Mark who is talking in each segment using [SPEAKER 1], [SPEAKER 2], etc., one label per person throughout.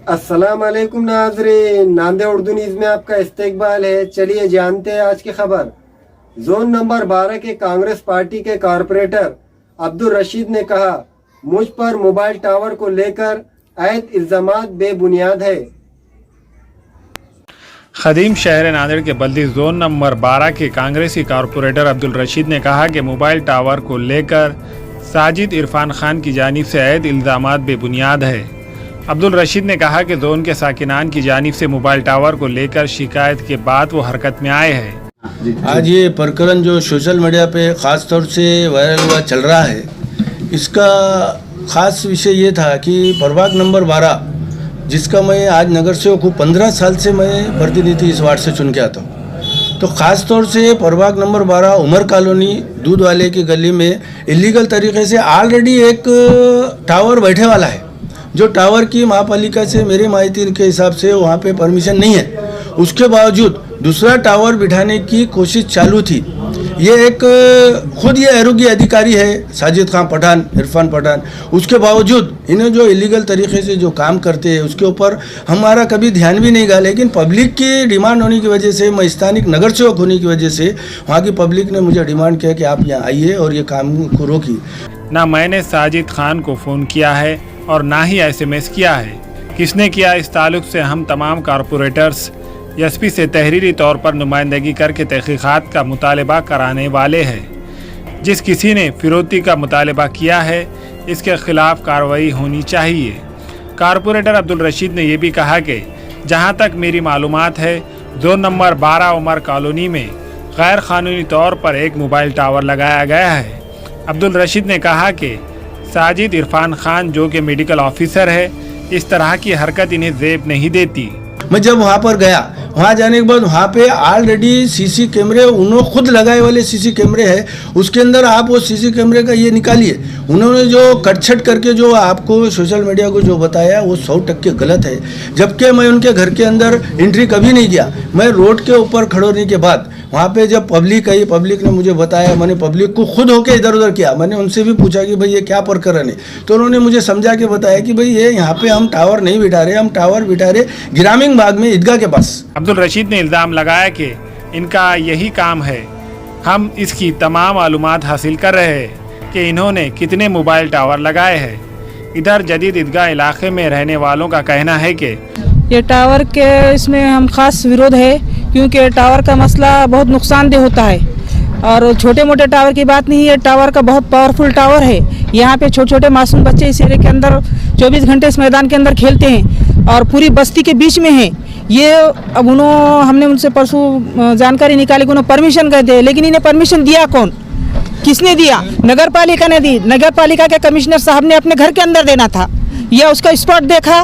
[SPEAKER 1] अस्सलाम वालेकुम नाज़रीन, नांदे उर्दू न्यूज़ में आपका इस्तकबाल है। चलिए जानते हैं आज की खबर। जोन नंबर 12 के कांग्रेस पार्टी के कारपोरेटर अब्दुल रशीद ने कहा, मुझ पर मोबाइल टावर को लेकर आयत इल्ज़ामात बेबुनियाद है।
[SPEAKER 2] खदीम शहर नांदेड़ के बल्दी जोन नंबर 12 के कांग्रेसी कारपोरेटर अब्दुल रशीद ने कहा कि मोबाइल टावर को लेकर साजिद इरफान खान की जानिब से आयत इल्ज़ामात बेबुनियाद है। अब्दुल रशीद ने कहा कि जोन के साकिनान की जानिब से मोबाइल टावर को लेकर शिकायत के बाद वो हरकत में आए हैं।
[SPEAKER 3] आज ये प्रकरण जो सोशल मीडिया पे ख़ास तौर से वायरल हुआ चल रहा है, इसका ख़ास विषय ये था कि प्रभाग नंबर 12, जिसका मैं आज नगर सेवक हूँ, 15 साल से मैं प्रतिनिधि इस वार्ड से चुन के आता हूँ। तो ख़ास तौर से प्रभाग नंबर 12 उमर कॉलोनी दूध वाले की गली में इलीगल तरीके से ऑलरेडी एक टावर बैठे वाला है, जो टावर की महापालिका से मेरे माहिती के हिसाब से वहाँ पे परमिशन नहीं है। उसके बावजूद दूसरा टावर बिठाने की कोशिश चालू थी। ये एक खुद ये आरोग्य अधिकारी है साजिद खान पठान, इरफान पठान, उसके बावजूद इन्हें जो इलीगल तरीके से जो काम करते हैं उसके ऊपर हमारा कभी ध्यान भी नहीं गया। लेकिन पब्लिक की डिमांड होने की वजह से, मैं स्थानिक नगर सेवक होने की वजह से, वहाँ की पब्लिक ने मुझे डिमांड किया कि आप यहाँ आइए और ये काम को रोकिए।
[SPEAKER 2] ना मैंने साजिद खान को फ़ोन किया है और ना ही SMS किया है। किसने किया, इस ताल्लुक़ से हम तमाम कारपोरेटर्स SP से तहरीरी तौर पर नुमाइंदगी करके तहक़ीक़ात का मुतालबा कराने वाले हैं। जिस किसी ने फिरौती का मुतालबा किया है, इसके ख़िलाफ़ कार्रवाई होनी चाहिए। कारपोरेटर अब्दुल रशीद ने यह भी कहा कि जहां तक मेरी मालूमात है, जोन नंबर 12 उमर कॉलोनी में गैर क़ानूनी तौर पर एक मोबाइल टावर लगाया गया है। अब्दुल रशीद ने कहा कि साजिद इरफान खान जो कि मेडिकल ऑफिसर है, इस तरह की हरकत इन्हें ज़ेब नहीं देती।
[SPEAKER 3] मैं जब वहाँ पर गया, वहाँ जाने के बाद वहाँ पे ऑलरेडी CC कैमरे, उन्होंने खुद लगाए वाले CC कैमरे हैं, उसके अंदर आप वो CC कैमरे का ये निकालिए। उन्होंने जो कटछट करके जो आपको सोशल मीडिया को जो बताया वो 100% गलत है। जबकि मैं उनके घर के अंदर एंट्री कभी नहीं किया। मैं रोड के ऊपर खड़े होने के बाद वहाँ पे जब पब्लिक आई, पब्लिक ने मुझे बताया, मैंने पब्लिक को खुद होके इधर उधर किया। मैंने उनसे भी पूछा कि भाई ये क्या प्रकरण है, तो उन्होंने मुझे समझा के बताया कि भाई ये यहाँ पे हम टावर नहीं बिठा रहे, हम टावर बिठा रहे ग्रामीण बाग में ईदगाह के पास।
[SPEAKER 2] अब्दुल रशीद ने इल्ज़ाम लगाया कि इनका यही काम है। हम इसकी तमाम मालूमात हासिल कर रहे हैं कि इन्होंने कितने मोबाइल टावर लगाए हैं। इधर जदीद ईदगाह इलाके में रहने वालों का कहना है कि
[SPEAKER 4] ये टावर के इसमें हम खास विरोध है, क्योंकि टावर का मसला बहुत नुकसानदेह होता है और छोटे मोटे टावर की बात नहीं है। टावर का बहुत पावरफुल टावर है। यहाँ पे छोटे छोटे मासूम बच्चे इस एरिया के अंदर 24 घंटे इस मैदान के अंदर खेलते हैं और पूरी बस्ती के बीच में है ये। अब हमने उनसे परसों जानकारी निकाली कि उन्होंने परमिशन कहते हैं, लेकिन इन्हें परमिशन दिया कौन, किसने दिया? नगर पालिका ने दी। नगर पालिका के कमिश्नर साहब ने अपने घर के अंदर देना था, या उसका स्पॉट देखा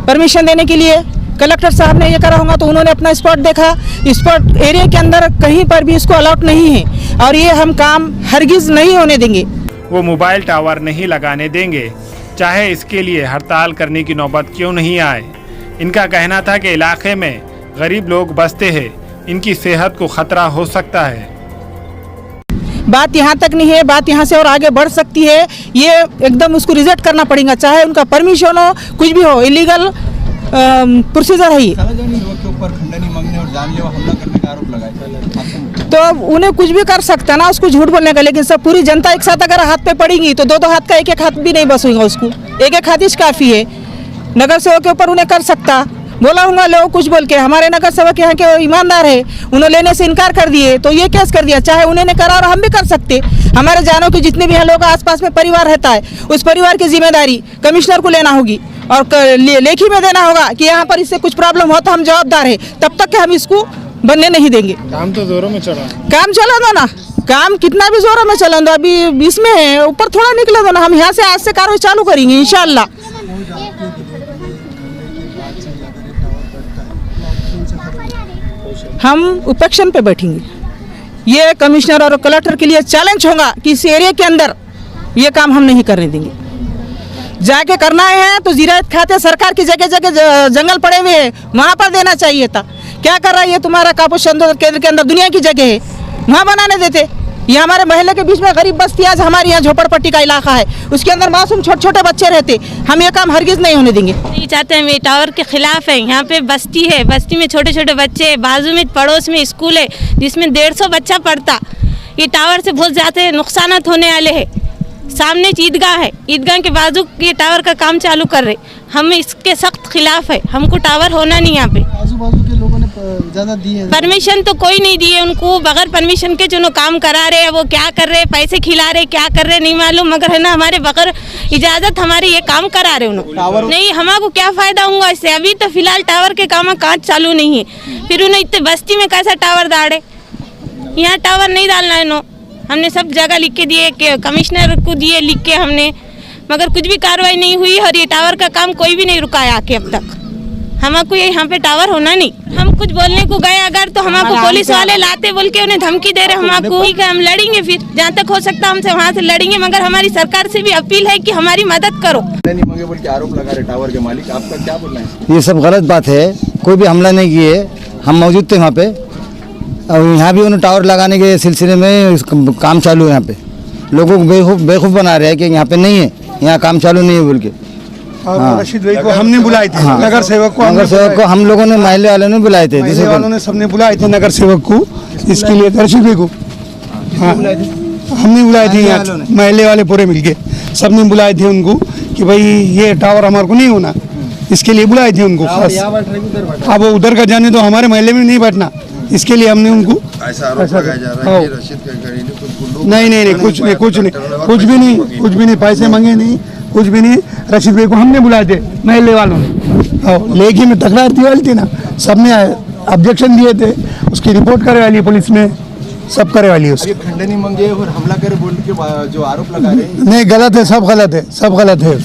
[SPEAKER 4] परमिशन देने के लिए। कलेक्टर साहब ने ये करा होगा तो उन्होंने अपना स्पॉट देखा। स्पॉट एरिया के अंदर कहीं पर भी इसको अलाउड नहीं है और ये हम काम हरगिज़ नहीं होने देंगे।
[SPEAKER 2] वो मोबाइल टावर नहीं लगाने देंगे, चाहे इसके लिए हड़ताल करने की नौबत क्यों नहीं आए। इनका कहना था कि इलाके में गरीब लोग बसते हैं, इनकी सेहत को खतरा हो सकता है।
[SPEAKER 4] बात यहाँ तक नहीं है, बात यहाँ से और आगे बढ़ सकती है। ये एकदम उसको रिजेक्ट करना पड़ेगा, चाहे उनका परमिशन हो, कुछ भी हो, इलीगल प्रोसीजर है ये। तो उन्हें कुछ भी कर सकता ना, उसको झूठ बोलने का। लेकिन सब पूरी जनता एक साथ अगर हाथ पे पड़ेगी तो दो हाथ का एक हाथ भी नहीं बस होगा, उसको एक हाथ ही काफ़ी है। नगर सेवक के ऊपर उन्हें कर सकता, बोला हूँगा लोग कुछ बोल के। हमारे नगर सेवक यहाँ के ईमानदार है, उन्होंने लेने से इनकार कर दिए, तो ये केस कर दिया। चाहे उन्होंने करा और हम भी कर सकते। हमारे जानों के जितने भी यहाँ लोग आसपास में परिवार रहता है, उस परिवार की जिम्मेदारी कमिश्नर को लेना होगी और लेखी में देना होगा कि यहाँ पर इससे कुछ प्रॉब्लम हो तो हम जवाबदार है। तब तक हम इसको बनने नहीं देंगे।
[SPEAKER 2] काम तो जोरों में चला,
[SPEAKER 4] काम चला दो ना, काम कितना भी जोरों में चला दो। अभी बीच में है, ऊपर थोड़ा निकला दो ना। हम यहाँ से आज से कार्रवाई चालू करेंगे इंशाल्लाह। हम उपेक्षण पे बैठेंगे। ये कमिश्नर और कलेक्टर के लिए चैलेंज होगा कि इस एरिया के अंदर ये काम हम नहीं करने देंगे। जाके करना है तो ज़राअत खाते सरकार की जगह जगह जंगल पड़े हुए हैं, वहाँ पर देना चाहिए था। क्या कर रहा है ये तुम्हारा कापूस संशोधन केंद्र के अंदर, दुनिया की जगह है, वहाँ बनाने देते। ये हमारे मोहल्ले के बीच में गरीब बस्ती है, हमारे यहाँ झोपड़पट्टी का इलाका है, उसके अंदर मासूम छोटे छोटे बच्चे रहते, हम ये काम हरगिज नहीं होने देंगे।
[SPEAKER 5] नहीं चाहते हैं, टावर के खिलाफ है। यहाँ पे बस्ती है, बस्ती में छोटे छोटे बच्चे, बाजू में पड़ोस में स्कूल है जिसमें 150 बच्चा पढ़ता। ये टावर से बहुत ज़्यादा नुकसान होने वाले हैं। सामने ईदगाह है, ईदगाह के बाजू ये टावर का काम चालू कर रहे, हम इसके सख्त खिलाफ है। हमको टावर होना नहीं यहाँ पे।
[SPEAKER 6] आजू बाजू के लोगों ने ज़्यादा दी है
[SPEAKER 5] परमिशन तो कोई नहीं दिए उनको, बगैर परमिशन के जो काम करा रहे हैं वो क्या कर रहे हैं, पैसे खिला रहे क्या कर रहे नहीं मालूम, मगर है ना हमारे बगैर इजाज़त हमारे ये काम करा रहे उन्होंने। नहीं हमको क्या फ़ायदा होगा इससे? अभी तो फिलहाल टावर के काम काज चालू नहीं है, फिर उन्हें इतने बस्ती में कैसा टावर डाले? यहाँ टावर नहीं डालना है नो। हमने सब जगह लिख के दिए, कमिश्नर को दिए लिख के हमने, मगर कुछ भी कार्रवाई नहीं हुई और ये टावर का काम कोई भी नहीं रुकाया आके अब तक। हमको ये यहाँ पे टावर होना नहीं। हम कुछ बोलने को गए अगर तो हमको पुलिस वाले लाते बोल के उन्हें धमकी दे रहे हमको। ठीक है हम लड़ेंगे, फिर जहाँ तक हो सकता हमसे वहाँ से लड़ेंगे, मगर हमारी सरकार से भी अपील है कि हमारी मदद करो।
[SPEAKER 7] नहीं मांगे बोल के आरोप लगा रहे टावर के मालिक, आपका क्या बोलना है?
[SPEAKER 8] ये सब गलत बात है, कोई भी हमला नहीं किए, हम मौजूद थे वहाँ पे और यहाँ भी उन्हें टावर लगाने के सिलसिले में काम चालू है। यहाँ पे लोगों को बेवकूफ़ बना रहे हैं कि यहाँ पे नहीं है, यहाँ काम चालू नहीं है बोल के।
[SPEAKER 3] हाँ। रशीद भाई को हमने बुलाए थे,
[SPEAKER 8] हाँ।
[SPEAKER 3] नगर सेवक को
[SPEAKER 8] हम लोगों ने, महल्ले वालों ने बुलाए थे,
[SPEAKER 3] महल्ले वालों ने सबने बुलाए थे नगर सेवक को इसके लिए। रशीद भाई को हाँ हमने बुलाए थे, यहाँ महल्ले वाले पूरे मिलके सबने बुलाए थे उनको कि भाई ये टावर हमारे को नहीं होना, इसके लिए बुलाए थे उनको खास। अब उधर का जाने तो हमारे महल्ले में नहीं बैठना, इसके लिए हमने उनको
[SPEAKER 7] ऐसा आरोप लगाया जा रहा है कि रशीद का घड़ी ने कुछ भी नहीं, पैसे मांगे नहीं, कुछ भी नहीं। रशीद भाई को हमने बुलाए थे महल्ले वालों ने, लेकिन में तकरार थी वाली थी ना, सबने ऑब्जेक्शन दिए थे, उसकी रिपोर्ट करे वाली पुलिस में, सब करे वाली है उसकी। खंडनी मांगे और हमला करे बोल के जो आरोप लगा रहे हैं,
[SPEAKER 3] नहीं गलत है, सब गलत है।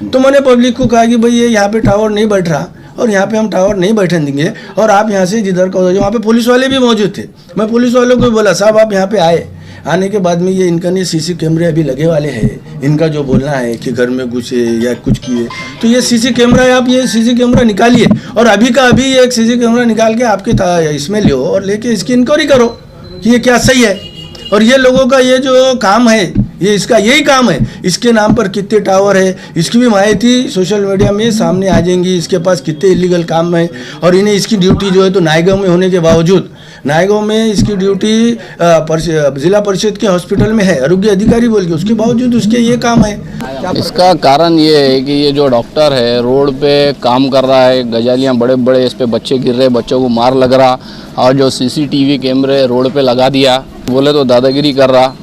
[SPEAKER 9] तो मैंने पब्लिक को कहा कि भाई ये यहाँ पे टावर नहीं बैठ रहा और यहाँ पे हम टावर नहीं बैठने देंगे और आप यहाँ से जिधर का उधर। वहाँ पे पुलिस वाले भी मौजूद थे, मैं पुलिस वालों को बोला साहब आप यहाँ पे आए, आने के बाद में ये इनका नहीं सीसी कैमरे अभी लगे वाले हैं, इनका जो बोलना है कि घर में घुसे या कुछ किए तो ये सीसी कैमरा है, आप ये सीसी कैमरा निकालिए और अभी का अभी एक सीसी कैमरा निकाल के आपके इसमें लो और लेके इसकी इंक्वायरी करो कि ये क्या सही है। और ये लोगों का ये जो काम है, ये इसका यही काम है, इसके नाम पर कितने टावर है इसकी भी माहिती सोशल मीडिया में सामने आ जाएंगी, इसके पास कितने इलीगल काम है। और इन्हें इसकी ड्यूटी जो है तो नायगांव में होने के बावजूद, नायगांव में इसकी ड्यूटी जिला परिषद के हॉस्पिटल में है, आरोग्य अधिकारी बोल के, उसके बावजूद उसके ये काम है।
[SPEAKER 10] इसका कारण ये है कि ये जो डॉक्टर है रोड पे काम कर रहा है, गजालियाँ बड़े बड़े इस पे बच्चे गिर रहे, बच्चों को मार लग रहा, और जो सीसीटीवी कैमरे रोड पे लगा दिया, बोले तो दादागिरी कर रहा।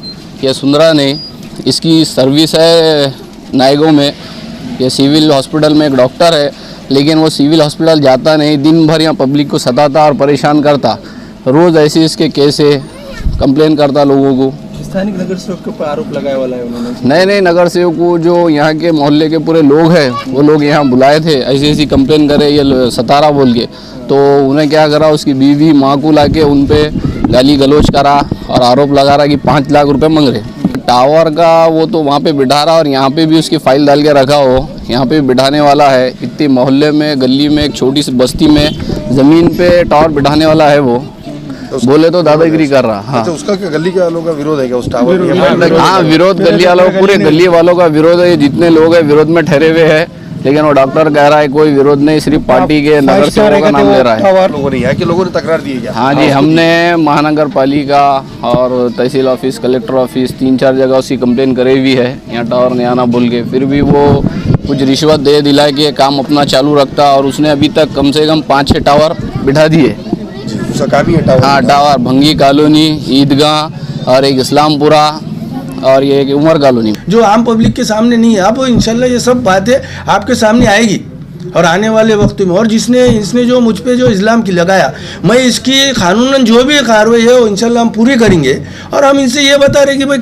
[SPEAKER 10] ये सुंदरा नहीं, इसकी सर्विस है नायगांव में, ये सिविल हॉस्पिटल में एक डॉक्टर है, लेकिन वो सिविल हॉस्पिटल जाता नहीं, दिन भर यहाँ पब्लिक को सताता और परेशान करता, रोज़ ऐसे इसके केस है, कंप्लेन करता लोगों को।
[SPEAKER 7] स्थानीय नगर सेवक के ऊपर आरोप लगाया वाला है उन्होंने।
[SPEAKER 10] नहीं नगर सेवक को जो यहाँ के मोहल्ले के पूरे लोग हैं वो लोग यहाँ बुलाए थे, ऐसी कंप्लेन करे ये सतारा बोल के, तो उन्हें क्या करा, उसकी बीवी माँ को लाके उन पे गाली गलौज करा और आरोप लगा रहा कि 5 लाख रुपए मांग रहे। टावर का वो तो वहाँ पे बिठा रहा और यहाँ पे भी उसकी फाइल डाल के रखा हो, यहाँ पे बिठाने वाला है। इतने मोहल्ले में, गली में, एक छोटी सी बस्ती में ज़मीन पे टावर बिठाने वाला है वो, बोले तो दादागिरी कर रहा। हाँ,
[SPEAKER 7] उसका क्या गली के वालों का विरोध है क्या उस टावर?
[SPEAKER 10] हाँ विरोध गली वालों, पूरे गली वालों का विरोध है, जितने लोग हैं विरोध में ठहरे हुए हैं, लेकिन वो डॉक्टर कह रहा है कोई विरोध नहीं, सिर्फ पार्टी के नगर सेवकों का नाम ले रहा है।
[SPEAKER 7] लोगों ने तकरार दी है क्या?
[SPEAKER 10] हाँ जी, हमने महानगर पालिका और तहसील ऑफिस, कलेक्टर ऑफिस, 3-4 जगह उसकी कंप्लेन करे हुई है यहाँ टावर नहीं आना बोल के, फिर भी वो कुछ रिश्वत दे दिला के काम अपना चालू रखता, और उसने अभी तक कम से कम 5-6 टावर बिठा दिए।
[SPEAKER 7] उसका काम ही है टावर।
[SPEAKER 10] हाँ, टावर भंगी कॉलोनी, ईदगाह और एक इस्लामपुरा और ये उमर कॉलोनी,
[SPEAKER 9] जो आम पब्लिक के सामने नहीं है। अब इंशाल्लाह ये सब बातें आपके सामने आएगी और आने वाले वक्त में। और इसने जो मुझ पे जो इल्ज़ाम की लगाया, मैं इसकी कानूनन जो भी कार्रवाई है वो इंशाल्लाह हम पूरी करेंगे। और हम इनसे ये बता रहे कि भाई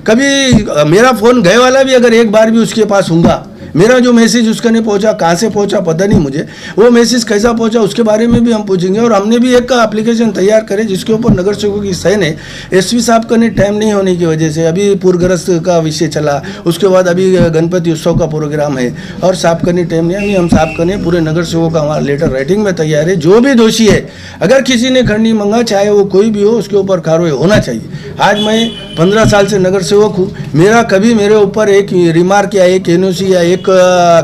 [SPEAKER 9] कभी मेरा फ़ोन गए वाला भी अगर एक बार भी उसके पास होगा, मेरा जो मैसेज उसका नहीं पहुंचा, कहाँ से पहुंचा पता नहीं मुझे, वो मैसेज कैसा पहुंचा उसके बारे में भी हम पूछेंगे। और हमने भी एक एप्लीकेशन तैयार करे जिसके ऊपर नगर सेवकों की सही ने एसपी साहब का नहीं टाइम नहीं होने की वजह से अभी पूरग्रस्त का विषय चला, उसके बाद अभी गणपति उत्सव का प्रोग्राम है और साफ करने टाइम नहीं। अभी हम साफ करने पूरे नगर सेवकों का हमारा लेटर राइटिंग में तैयार है। जो भी दोषी है, अगर किसी ने खंडनी मंगा, चाहे वो कोई भी हो, उसके ऊपर कार्रवाई होना चाहिए। आज मैं 15 साल से नगर सेवक हूँ, मेरा कभी मेरे ऊपर एक रिमार्क या एक एनओसी या एक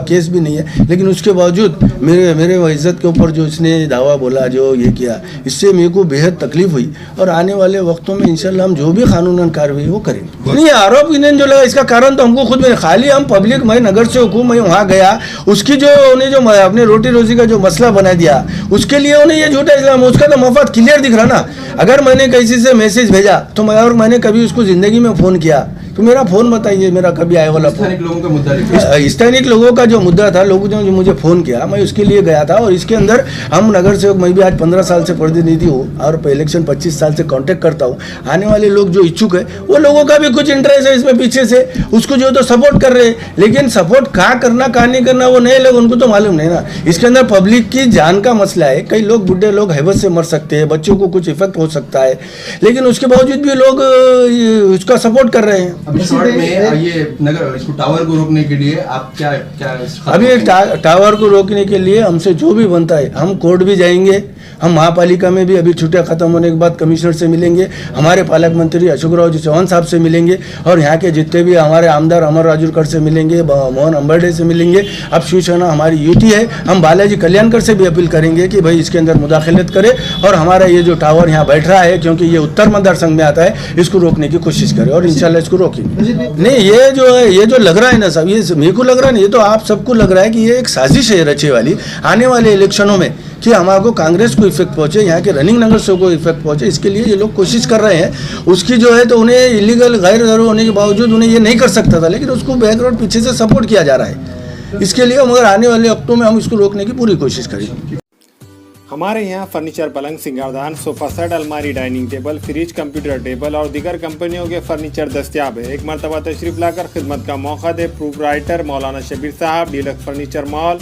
[SPEAKER 9] केस भी नहीं है, लेकिन उसके बावजूद मेरे इज्जत के ऊपर जो इसने दावा बोला, जो ये किया, इससे मेरे को बेहद तकलीफ हुई। और आने वाले वक्तों में इंशाल्लाह हम जो भी कानूनन कार्रवाई वो करेंगे। नहीं, आरोप इन्हें जो लगा इसका कारण तो हमको खुद में, खाली हम पब्लिक, मैं नगर सेवक हूँ, मैं वहाँ गया, उसकी जो उन्हें जो अपने रोटी रोजी का जो मसला बना दिया, उसके लिए उन्हें ये झूठा इल्जाम, उसका तो मफाद क्लियर दिख रहा ना। अगर मैंने किसी से मैसेज भेजा तो मैंने कभी उसको जिंदगी में फ़ोन किया तो मेरा फ़ोन बताइए, मेरा कभी आए वाला
[SPEAKER 3] स्थानिक लोगों का मुद्दा
[SPEAKER 9] स्थानिक लोगों का जो मुद्दा था, लोगों ने जो मुझे फ़ोन किया, मैं उसके लिए गया था। और इसके अंदर हम नगर सेवक, मैं भी आज 15 साल से प्रतिनिधि हूँ और इलेक्शन 25 साल से कांटेक्ट करता हूँ। आने वाले लोग जो इच्छुक है, वो लोगों का भी कुछ इंटरेस्ट है इसमें पीछे से, उसको जो तो सपोर्ट कर रहे हैं, लेकिन सपोर्ट कहाँ करना कहाँ नहीं करना वो नए लोग, उनको तो मालूम नहीं ना। इसके अंदर पब्लिक की जान का मसला है, कई लोग, बुढ़े लोग हैबत से मर सकते हैं, बच्चों को कुछ इफेक्ट हो सकता है, लेकिन उसके बावजूद भी लोग उसका सपोर्ट कर रहे हैं।
[SPEAKER 3] ये नगर इसको टावर को रोकने के लिए आप क्या
[SPEAKER 9] अभी टावर को रोकने के लिए हमसे जो भी बनता है, हम कोर्ट भी जाएंगे, हम महापालिका में भी अभी छुट्टियां खत्म होने के बाद कमिश्नर से मिलेंगे, हमारे पालक मंत्री अशोक राव जी चौहान साहब से मिलेंगे, और यहाँ के जितने भी हमारे आमदार अमर राजूरकर से मिलेंगे, मोहन अम्बर्डे से मिलेंगे। अब शिवसेना हमारी यूटी है, हम बालाजी कल्याणकर से भी अपील करेंगे कि भाई इसके अंदर मुदाखलत करे और हमारा ये जो टावर यहाँ बैठ रहा है, क्योंकि ये उत्तर मतदार संघ में आता है, इसको रोकने की कोशिश करे और इंशाल्लाह इसको रोकेंगे। नहीं, ये जो है, ये जो लग रहा है ना साहब, ये मेरे को लग रहा नहीं, ये तो आप सबको लग रहा है कि ये एक साजिश है रचे वाली, आने वाले इलेक्शनों में कि हमारे को कांग्रेस को इफेक्ट पहुंचे, यहाँ के रनिंग नगर सेवकों को इफेक्ट पहुंचे, इसके लिए ये लोग कोशिश कर रहे हैं। उसकी जो है तो उन्हें इलीगल गैर जरूर होने के बावजूद उन्हें ये नहीं कर सकता था, लेकिन उसको बैकग्राउंड पीछे से सपोर्ट किया जा रहा है। इसके लिए मगर आने वाले वक्तों में हम इसको रोकने की पूरी कोशिश करेंगे।
[SPEAKER 2] हमारे यहाँ फर्नीचर, पलंग, सिंगारदान, सोफा सेट, अलमारी, dining table, fridge, computer table और दीगर कंपनियों के फर्नीचर दस्तियाब है। एक मरतबा तशरीफ लाकर खिदमत का मौका दे। प्रोप्राइटर मौलाना शबीर साहब, deluxe furniture mall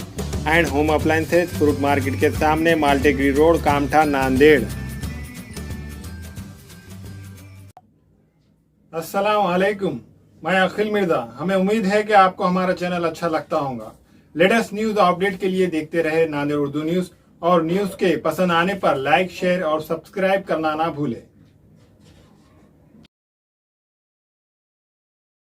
[SPEAKER 2] and home appliances, fruit market के सामने, माल्टेगिरी रोड, कामठा, नांदेड़। अस्सलाम वालेकुम, मैं अखिल मिर्जा। हमें उम्मीद है कि आपको हमारा चैनल अच्छा लगता होगा। लेटेस्ट न्यूज अपडेट के लिए देखते रहे नांदेड़ उर्दू न्यूज, और न्यूज के पसंद आने पर लाइक, शेयर और सब्सक्राइब करना ना भूलें।